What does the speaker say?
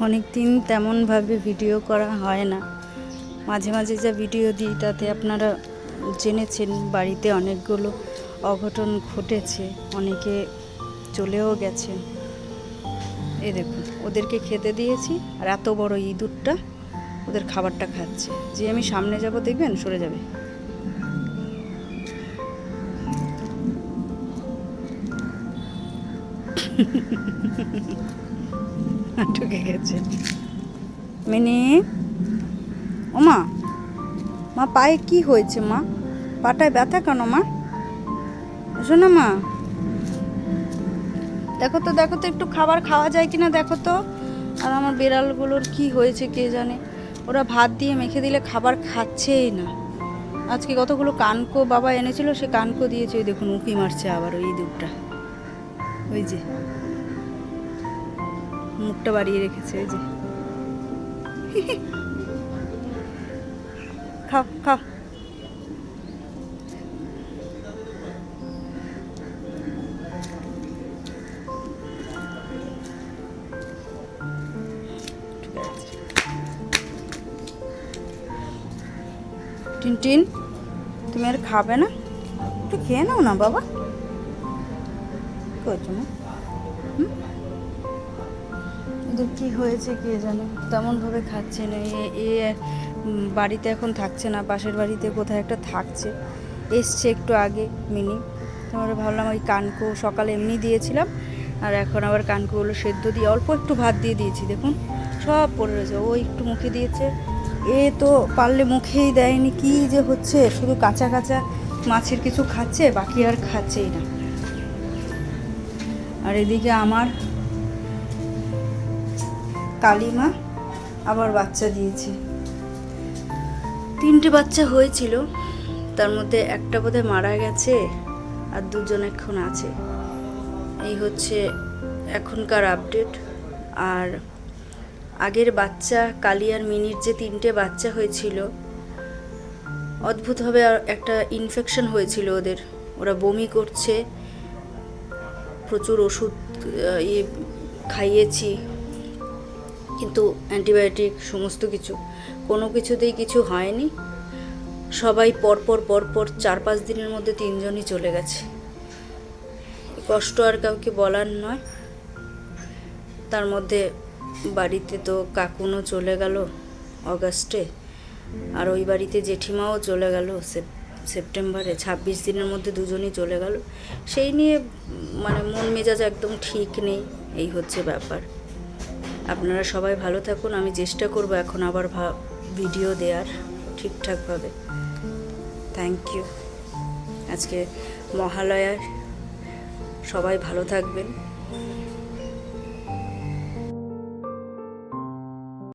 অনেক দিন তেমনভাবে ভিডিও করা হয় না। মাঝে মাঝে যা ভিডিও দিই তাতে আপনারা জেনেছেন বাড়িতে অনেকগুলো অঘটন ঘটেছে, অনেকে চলেও গেছেন। এই দেখুন, ওদেরকে খেতে দিয়েছি আর এত বড় ইঁদুরটা ওদের খাবারটা খাচ্ছে। যে আমি সামনে যাব দেখবেন সরে যাবে। ঢুকে গেছে। মিনি, ও মা, মা পায়ে কি হয়েছে? মা পাটায় ব্যথা কেন? মা শোনো, মা দেখো তো, দেখো তো একটু খাবার খাওয়া যায় কিনা দেখো তো। আর আমার বিড়ালগুলোর কি হয়েছে কে জানে, ওরা ভাত দিয়ে মেখে দিলে খাবার খাচ্ছেই না। আজকে কতগুলো কানকো বাবা এনেছিল, সে কানকো দিয়েছে। ওই দেখুন উঁকি মারছে আবার ওই দুধটা, ওই যে মুখটা বাড়িয়ে রেখেছে, ওই যে। খাও খাও। টিনটিন, তুমি আর খাবে না? একটু খেয়ে নাও না বাবা। করছো না? এদের কী হয়েছে কে জানে, তেমনভাবে খাচ্ছে না। এ বাড়িতে এখন থাকছে না, পাশের বাড়িতে কোথায় একটা থাকছে। এসছে একটু আগে মিনি। তারপরে ভাবলাম ওই কানকো সকালে এমনি দিয়েছিলাম, আর এখন আবার কানকোগুলো সেদ্ধ দিয়ে অল্প একটু ভাত দিয়ে দিয়েছি। দেখুন সব পড়ে রয়েছে। ও একটু মুখে দিয়েছে, এ তো পারলে মুখেই দেয়নি। কি যে হচ্ছে, শুধু কাঁচা কাঁচা মাছের কিছু খাচ্ছে, বাকি আর খাচ্ছেই না। আর এদিকে আমার কালিমা আবার বাচ্চা দিয়েছে। 3টে বাচ্চা হয়েছিল, তার মধ্যে একটা বোধহয় মারা গেছে আর 2জন এখন আছে। এই হচ্ছে এখনকার আপডেট। আর আগের বাচ্চা কালি আর মিনির যে 3টে বাচ্চা হয়েছিল, অদ্ভুতভাবে একটা ইনফেকশন হয়েছিল ওদের। ওরা বমি করছে, প্রচুর ওষুধ খাইয়েছি, কিন্তু অ্যান্টিবায়োটিক সমস্ত কিছু, কোনো কিছুতেই কিছু হয়নি। সবাই পরপর 4-5 দিনের মধ্যে 3জনই চলে গেছে। কষ্ট আর কাউকে বলার নয়। তার মধ্যে বাড়িতে তো কাকুনও চলে গেল অগাস্টে, আর ওই বাড়িতে জেঠিমাও চলে গেল সেপ্টেম্বরে। 26 দিনের মধ্যে 2জনই চলে গেল। সেই নিয়ে মানে মন মেজাজ একদম ঠিক নেই। এই হচ্ছে ব্যাপার। আপনারা সবাই ভালো থাকুন। আমি চেষ্টা করব এখন আবার ভিডিও দেওয়ার ঠিকঠাকভাবে। Thank you. আজকে মহালয়ায় সবাই ভালো থাকবেন।